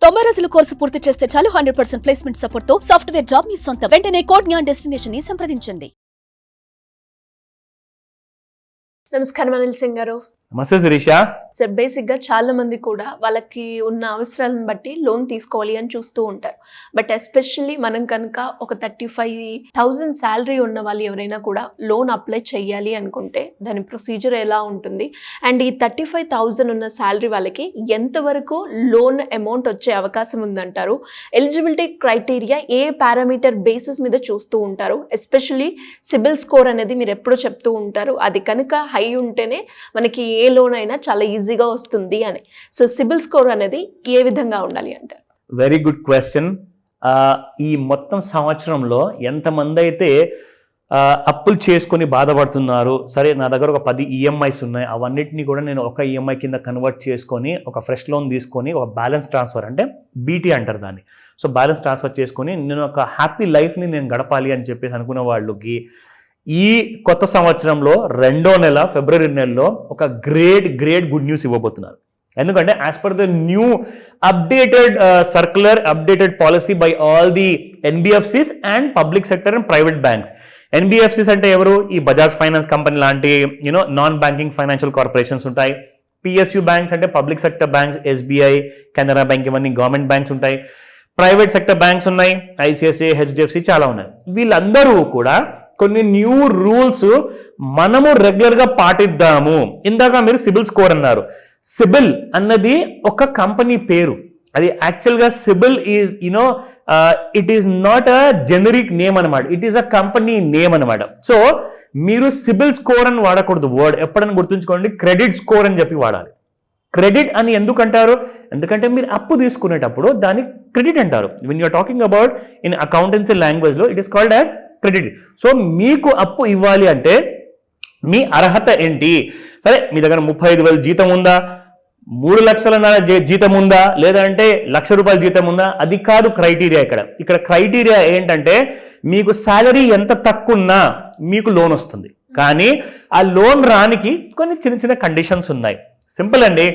90 రోజుల కోర్సు పూర్తి చేస్తే చాలు 100% ప్లేస్మెంట్ సపోర్ట్ తో సాఫ్ట్వేర్ జాబ్ మీ సొంతం. వెంటనే కోడ్ జ్ఞాన్ డెస్టినేషన్ ని సంప్రదించండి. నమస్కారం అనిల్ సింగ్ గారు. నమస్తే శిరీష. సార్, బేసిక్గా చాలా మంది కూడా వాళ్ళకి ఉన్న అవసరాలను బట్టి లోన్ తీసుకోవాలి అని చూస్తూ ఉంటారు. బట్ ఎస్పెషల్లీ మనం కనుక ఒక 35,000 శాలరీ ఉన్న వాళ్ళు ఎవరైనా కూడా లోన్ అప్లై చేయాలి అనుకుంటే దాని ప్రొసీజర్ ఎలా ఉంటుంది, అండ్ ఈ 35,000 ఉన్న శాలరీ వాళ్ళకి ఎంతవరకు లోన్ అమౌంట్ వచ్చే అవకాశం ఉందంటారు? ఎలిజిబిలిటీ క్రైటీరియా ఏ పారామీటర్ బేసిస్ మీద చూస్తూ ఉంటారు? ఎస్పెషల్లీ సిబిల్ స్కోర్ అనేది మీరు ఎప్పుడూ చెప్తూ ఉంటారు, అది కనుక హై ఉంటేనే మనకి ఏ లోన్ అయినా చాలా ఈజీగా వస్తుంది అని. సో సిబిల్ స్కోర్ అనేది ఏ విధంగా ఉండాలి అంటారు? Very good question. ఈ మొత్తం సంవత్సరంలో ఎంతమంది అయితే అప్పులు చేసుకొని బాధపడుతున్నారు, సరే నా దగ్గర ఒక 10 ఈఎంఐస్ ఉన్నాయి, అవన్నిటిని కూడా నేను ఒక ఈఎంఐ కింద కన్వర్ట్ చేసుకొని ఒక ఫ్రెష్ లోన్ తీసుకొని ఒక బ్యాలెన్స్ ట్రాన్స్ఫర్, అంటే బీటీ అంటారు దాన్ని. సో బ్యాలెన్స్ ట్రాన్స్ఫర్ చేసుకొని నేను ఒక హ్యాపీ లైఫ్ని నేను గడపాలి అని చెప్పేసి అనుకున్న వాళ్ళకి ఈ కొత్త సంవత్సరంలో 2వ నెల ఫిబ్రవరి నెలలో ఒక గ్రేట్ గుడ్ న్యూస్ ఇవ్వబోతున్నారు. ఎందుకంటే as per the new updated circular updated policy by all the NBFCs and public sector and private banks. NBFCs అంటే ఎవరు? ఈ బజాజ్ ఫైనాన్స్ కంపెనీ లాంటి నాన్ బ్యాంకింగ్ ఫైనాన్షియల్ కార్పొరేషన్స్ ఉంటాయి. పిఎస్యు బ్యాంక్స్ అంటే public sector banks, SBI, Canara bank, ఇవన్నీ government banks ఉంటాయి. Private sector banks ఉన్నాయి, ICICI, HDFC, చాలా ఉన్నాయి. వీళ్ళందరూ కూడా కొన్ని న్యూ రూల్స్ మనము రెగ్యులర్గా పాటిద్దాము. ఇందాక మీరు సిబిల్ స్కోర్ అన్నారు. సిబిల్ అన్నది ఒక కంపెనీ పేరు. అది యాక్చువల్గా CIBIL is it is not a generic name అనమాట, it is a company name అనమాట. సో మీరు సిబిల్ స్కోర్ అని వాడకూడదు వర్డ్, ఎప్పుడైనా గుర్తుంచుకోండి, క్రెడిట్ స్కోర్ అని చెప్పి వాడాలి. క్రెడిట్ అని ఎందుకు అంటారు? ఎందుకంటే మీరు అప్పు తీసుకునేటప్పుడు దాన్ని క్రెడిట్ అంటారు. When you're talking about in accountancy లాంగ్వేజ్లో it is called as credit. So మీకు అప్పు ఇవ్వాలి అంటే మీ అర్హత ఏంటి? సరే, మీ దగ్గర 35,000 జీతం ఉందా, 3 లక్షల జీతం ఉందా, లేదంటే ₹1,00,000 జీతం ఉందా, అది కాదు క్రైటీరియా. ఇక్కడ క్రైటీరియా ఏంటంటే మీకు శాలరీ ఎంత తక్కువన్నా మీకు లోన్ వస్తుంది. కానీ ఆ లోన్ రానికి కొన్ని చిన్న కండిషన్స్ ఉన్నాయి. సింపుల్ అండి.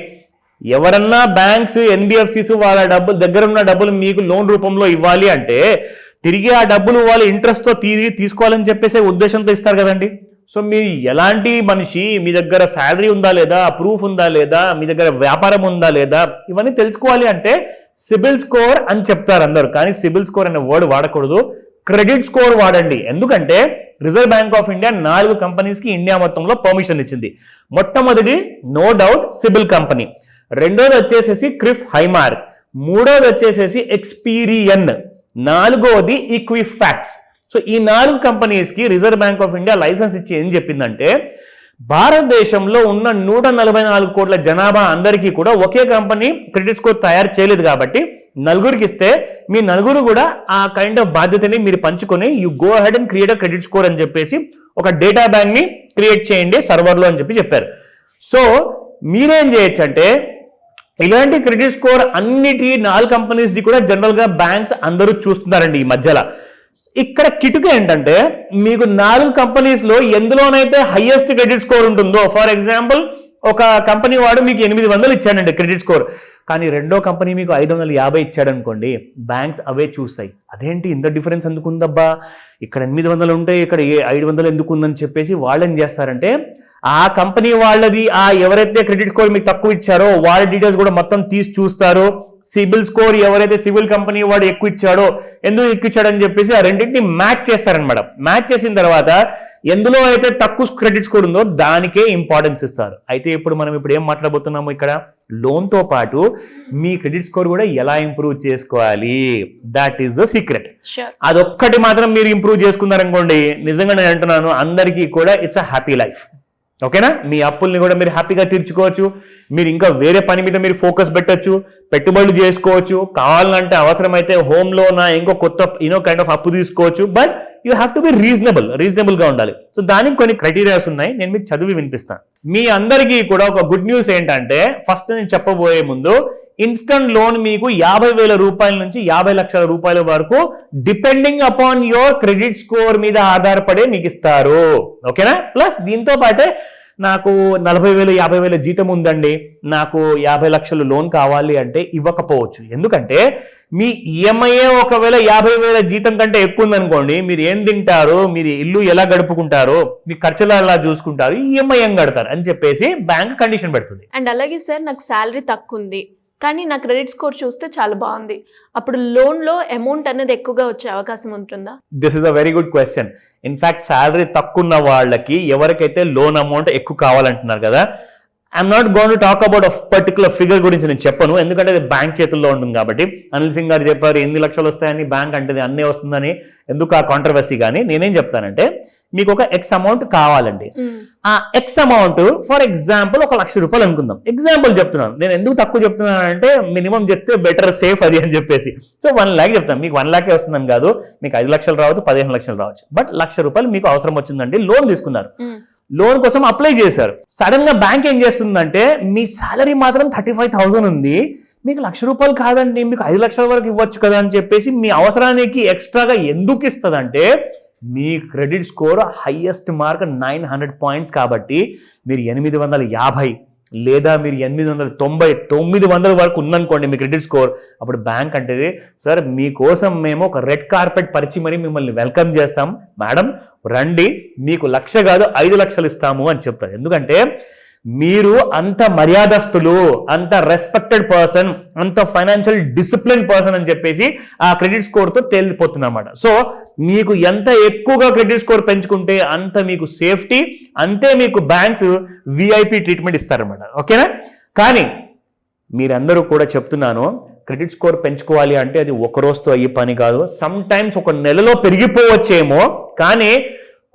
ఎవరన్నా బ్యాంక్స్, ఎన్బిఎఫ్సిస్ వాళ్ళ దగ్గర ఉన్న డబ్బులు మీకు లోన్ రూపంలో ఇవ్వాలి అంటే తిరిగి ఆ డబ్బులు వాళ్ళు ఇంట్రెస్ట్తో తీసుకోవాలని చెప్పేసే ఉద్దేశంతో ఇస్తారు కదండి. సో మీరు ఎలాంటి మనిషి, మీ దగ్గర శాలరీ ఉందా లేదా, ప్రూఫ్ ఉందా లేదా, మీ దగ్గర వ్యాపారం ఉందా లేదా, ఇవన్నీ తెలుసుకోవాలి అంటే సిబిల్ స్కోర్ అని చెప్తారు అందరు. కానీ సిబిల్ స్కోర్ అనే వర్డ్ వాడకూడదు, క్రెడిట్ స్కోర్ వాడండి. ఎందుకంటే రిజర్వ్ బ్యాంక్ ఆఫ్ ఇండియా 4 కంపెనీస్కి ఇండియా మొత్తంలో పర్మిషన్ ఇచ్చింది. మొట్టమొదటి నో డౌట్ సిబిల్ కంపెనీ, రెండోది వచ్చేసేసి క్రిఫ్ హైమార్క్, మూడోది వచ్చేసేసి ఎక్స్పీరియన్, 4వది ఈక్విఫాక్స్. సో ఈ 4 కంపెనీస్కి Reserve Bank of India license ఇచ్చి ఏం చెప్పిందంటే భారతదేశంలో ఉన్న 144 కోట్ల జనాభా అందరికీ కూడా ఒకే కంపెనీ క్రెడిట్ స్కోర్ తయారు చేయలేదు కాబట్టి 4 ఇస్తే మీ 4 కూడా ఆ కైండ్ ఆఫ్ బాధ్యతని మీరు పంచుకొని you go ahead and create a credit score అని చెప్పేసి ఒక డేటా బ్యాంక్ ని క్రియేట్ చేయండి సర్వర్లో అని చెప్పారు. సో మీరేం చేయొచ్చు అంటే ఇలాంటి క్రెడిట్ స్కోర్ అన్నిటి 4 కంపెనీస్ది కూడా జనరల్గా బ్యాంక్స్ అందరూ చూస్తున్నారండి ఈ మధ్యలో. ఇక్కడ కిటుక ఏంటంటే మీకు 4 కంపెనీస్లో ఎందులోనైతే హైయెస్ట్ క్రెడిట్ స్కోర్ ఉంటుందో, ఫర్ ఎగ్జాంపుల్ ఒక కంపెనీ వాడు మీకు 800 ఇచ్చాడండి క్రెడిట్ స్కోర్, కానీ రెండో కంపెనీ మీకు 550 ఇచ్చాడు అనుకోండి, బ్యాంక్స్ అవే చూస్తాయి. అదేంటి ఇంత డిఫరెన్స్ ఎందుకు ఉందబ్బా, ఇక్కడ 800 ఉంటే ఇక్కడ 500 ఎందుకు ఉందని చెప్పేసి వాళ్ళు ఏం చేస్తారంటే ఆ కంపెనీ వాళ్ళది ఎవరైతే క్రెడిట్ స్కోర్ మీకు తక్కువ ఇచ్చారో వాళ్ళ డీటెయిల్స్ కూడా మొత్తం తీసి చూస్తారు. సిబిల్ స్కోర్ ఎవరైతే సిబిల్ కంపెనీ వాడు ఎక్కువ ఇచ్చాడో, ఎందుకు ఎక్కువ ఇచ్చాడని చెప్పేసి ఆ రెండింటిని మ్యాచ్ చేస్తారనమాట. మ్యాచ్ చేసిన తర్వాత ఎందులో అయితే తక్కువ క్రెడిట్ స్కోర్ ఉందో దానికే ఇంపార్టెన్స్ ఇస్తారు. అయితే మనం ఏం మాట్లాడబోతున్నాము ఇక్కడ, లోన్తో పాటు మీ క్రెడిట్ స్కోర్ కూడా ఎలా ఇంప్రూవ్ చేసుకోవాలి, దాట్ ఈస్ ద సీక్రెట్. అదొక్కటి మాత్రం మీరు ఇంప్రూవ్ చేసుకున్నారనుకోండి, నిజంగా నేను అంటున్నాను అందరికీ కూడా ఇట్స్ అ హ్యాపీ లైఫ్. ఓకేనా? మీ అప్పుల్ని కూడా మీరు హ్యాపీగా తీర్చుకోవచ్చు, మీరు ఇంకా వేరే పని మీద మీరు ఫోకస్ పెట్టచ్చు, పెట్టుబడులు చేసుకోవచ్చు, కావాలంటే అవసరమైతే హోమ్ లోన్ ఇంకో కొత్త కైండ్ ఆఫ్ అప్పు తీసుకోవచ్చు. But you have to be రీజనబుల్గా ఉండాలి. సో దానికి కొన్ని క్రైటీరియాస్ ఉన్నాయి, నేను మీకు చదివి వినిపిస్తాను. మీ అందరికీ కూడా ఒక గుడ్ న్యూస్ ఏంటంటే, ఫస్ట్ నేను చెప్పబోయే ముందు ఇన్స్టంట్ లోన్ మీకు 50,000 రూపాయల నుంచి 50 లక్షల రూపాయల వరకు depending upon your credit score మీద ఆధారపడే మీకు ఇస్తారు. ఓకేనా? ప్లస్ దీంతో పాటే నాకు 40,000 50,000 జీతం ఉందండి, నాకు 50 లక్షలు లోన్ కావాలి అంటే ఇవ్వకపోవచ్చు. ఎందుకంటే మీ ఈఎంఐ ఒకవేళ 50,000 జీతం కంటే ఎక్కువ ఉందనుకోండి, మీరు ఏం తింటారు, మీరు ఇల్లు ఎలా గడుపుకుంటారు, మీ ఖర్చులు ఎలా చూసుకుంటారు, ఈఎంఐ ఏం కడతారు అని చెప్పేసి బ్యాంక్ కండిషన్ పెడుతుంది. అండ్ అలాగే సార్ నాకు శాలరీ తక్కువ ఉంది కానీ నా క్రెడిట్ స్కోర్ చూస్తే చాలా బాగుంది, అప్పుడు లోన్లో అమౌంట్ అనేది ఎక్కువగా వచ్చే అవకాశం ఉంటుందా? This is a very good question. In fact salary తక్కువ ఉన్న వాళ్ళకి ఎవరికైతే లోన్ అమౌంట్ ఎక్కువ కావాలంటున్నారు కదా, I'm not gonna talk about a particular figure గురించి నేను చెప్పను, ఎందుకంటే అది బ్యాంక్ చేతుల్లో ఉంటుంది కాబట్టి. అనిల్ సింగ్ గారు చెప్పారు 8 లక్షలు వస్తాయని, బ్యాంక్ అంటే అన్నీ వస్తుందని, ఎందుకు ఆ కాంట్రవర్సీ. కానీ నేనేం చెప్తానంటే మీకు ఒక ఎక్స్ అమౌంట్ కావాలండి, ఆ ఎక్స్ అమౌంట్ ఫర్ ఎగ్జాంపుల్ 1,00,000 రూపాయలు అనుకుందాం, ఎగ్జాంపుల్ చెప్తున్నాను. నేను ఎందుకు తక్కువ చెప్తున్నానంటే మినిమం చెప్తే బెటర్ సేఫ్ అది అని చెప్పేసి. సో 1 lakh చెప్తాను, మీకు 1 lakh వస్తుందని కాదు, మీకు 5 లక్షలు రావచ్చు, 15 లక్షలు రావచ్చు, బట్ 1,00,000 రూపాయలు మీకు అవసరం వచ్చిందండి, లోన్ తీసుకున్నారు, లోన్ కోసం అప్లై చేశారు. సడన్ గా బ్యాంక్ ఏం చేస్తుందంటే మీ సాలరీ మాత్రం 35,000 ఉంది, మీకు 1,00,000 రూపాయలు కాదండి, మీకు 5 లక్షల వరకు ఇవ్వచ్చు కదా అని చెప్పేసి మీ అవసరానికి ఎక్స్ట్రాగా ఎందుకు ఇస్తుందంటే మీ credit score highest mark 900 points కాబట్టి మీరు 850 లేదా మీరు 890 900 వరకు ఉందనుకోండి మీ క్రెడిట్ స్కోర్, అప్పుడు బ్యాంక్ అంటే సార్ మీకోసం మేము ఒక రెడ్ కార్పెట్ పరిచి మరి మిమ్మల్ని వెల్కమ్ చేస్తాం మేడం, రండి, మీకు 1,00,000 కాదు 5 లక్షలు ఇస్తాము అని చెప్తారు. ఎందుకంటే మీరు అంత మర్యాదస్తులు, అంత రెస్పెక్టెడ్ పర్సన్, అంత ఫైనాన్షియల్ డిసిప్లిన్ పర్సన్ అని చెప్పేసి ఆ క్రెడిట్ స్కోర్తో తేలిపోతుంది అన్నమాట. సో మీకు ఎంత ఎక్కువగా క్రెడిట్ స్కోర్ పెంచుకుంటే అంత మీకు సేఫ్టీ, అంతే మీకు బ్యాంక్స్ విఐపి ట్రీట్మెంట్ ఇస్తారన్నమాట. ఓకేనా? కానీ మీరందరూ కూడా చెప్తున్నాను, క్రెడిట్ స్కోర్ పెంచుకోవాలి అంటే అది ఒక రోజుతో అయ్యే పని కాదు, సమ్ టైమ్స్ ఒక నెలలో పెరిగిపోవచ్చేమో, కానీ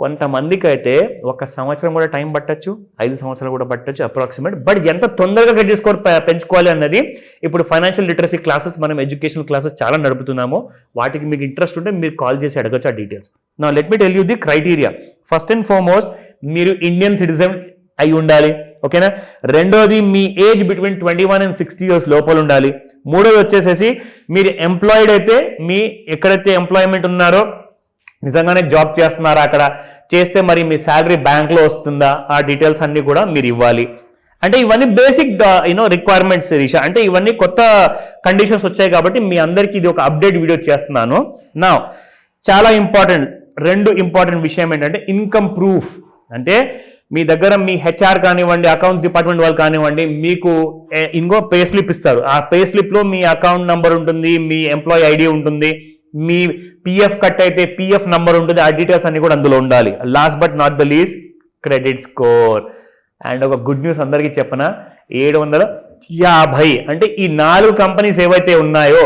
కొంతమందికి అయితే 1 సంవత్సరం కూడా టైం పట్టచ్చు, 5 సంవత్సరాలు కూడా పట్టచ్చు అప్రాక్సిమేట్. బట్ ఎంత తొందరగా క్రెడిట్ స్కోర్ పెంచుకోవాలి అన్నది ఇప్పుడు ఫైనాన్షియల్ లిటరసీ క్లాసెస్, మనం ఎడ్యుకేషనల్ క్లాసెస్ చాలా నడుపుతున్నాము, వాటికి మీకు ఇంట్రెస్ట్ ఉంటే మీరు కాల్ చేసి అడగచ్చు ఆ డీటెయిల్స్. నా let me tell you the criteria. First and foremost మీరు ఇండియన్ సిటిజన్ అయి ఉండాలి, ఓకేనా? రెండోది మీ ఏజ్ బిట్వీన్ 21 and 60 years లోపల ఉండాలి. మూడోది వచ్చేసేసి మీరు ఎంప్లాయిడ్ అయితే, మీ ఎక్కడైతే ఎంప్లాయ్మెంట్ ఉన్నారో నిజంగానే జాబ్ చేస్తున్నారా, అక్కడ చేస్తే మరి మీ శాలరీ బ్యాంక్లో వస్తుందా, ఆ డీటెయిల్స్ అన్నీ కూడా మీరు ఇవ్వాలి. అంటే ఇవన్నీ బేసిక్ రిక్వైర్మెంట్స్ రీషా. అంటే ఇవన్నీ కొత్త కండిషన్స్ వచ్చాయి కాబట్టి మీ అందరికీ ఇది ఒక అప్డేట్ వీడియో చేస్తున్నాను. నా చాలా ఇంపార్టెంట్ 2 ఇంపార్టెంట్ విషయం ఏంటంటే ఇన్కమ్ ప్రూఫ్. అంటే మీ దగ్గర మీ హెచ్ఆర్ కానివ్వండి, అకౌంట్స్ డిపార్ట్మెంట్ వాళ్ళు కానివ్వండి, మీకు ఇంకో పే స్లిప్ ఇస్తారు. ఆ పే స్లిప్లో మీ అకౌంట్ నంబర్ ఉంటుంది, మీ ఎంప్లాయీ ఐడి ఉంటుంది, మీ పిఎఫ్ కట్ అయితే పిఎఫ్ నంబర్ ఉంటుంది, ఆ డీటెయిల్స్ అన్ని కూడా అందులో ఉండాలి. Last but not the least credit score. And ఒక గుడ్ న్యూస్ అందరికీ చెప్పనా, 750 అంటే ఈ 4 కంపెనీస్ ఏవైతే ఉన్నాయో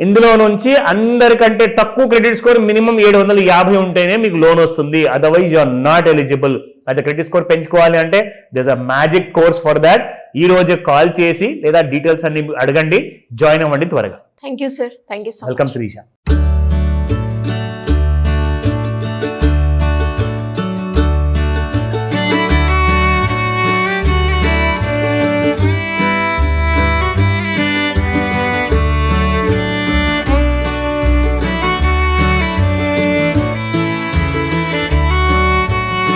ఇందులో నుంచి అందరికంటే తక్కువ క్రెడిట్ స్కోర్ మినిమం 750 ఉంటేనే మీకు లోన్ వస్తుంది, otherwise you are not eligible. అయితే క్రెడిట్ స్కోర్ పెంచుకోవాలి అంటే this a magic course for that. ఈ రోజు కాల్ చేసి లేదా డీటెయిల్స్ అన్ని అడగండి, జాయిన్ అవ్వండి త్వరగా. Thank you sir, thank you so much. Welcome Srisha.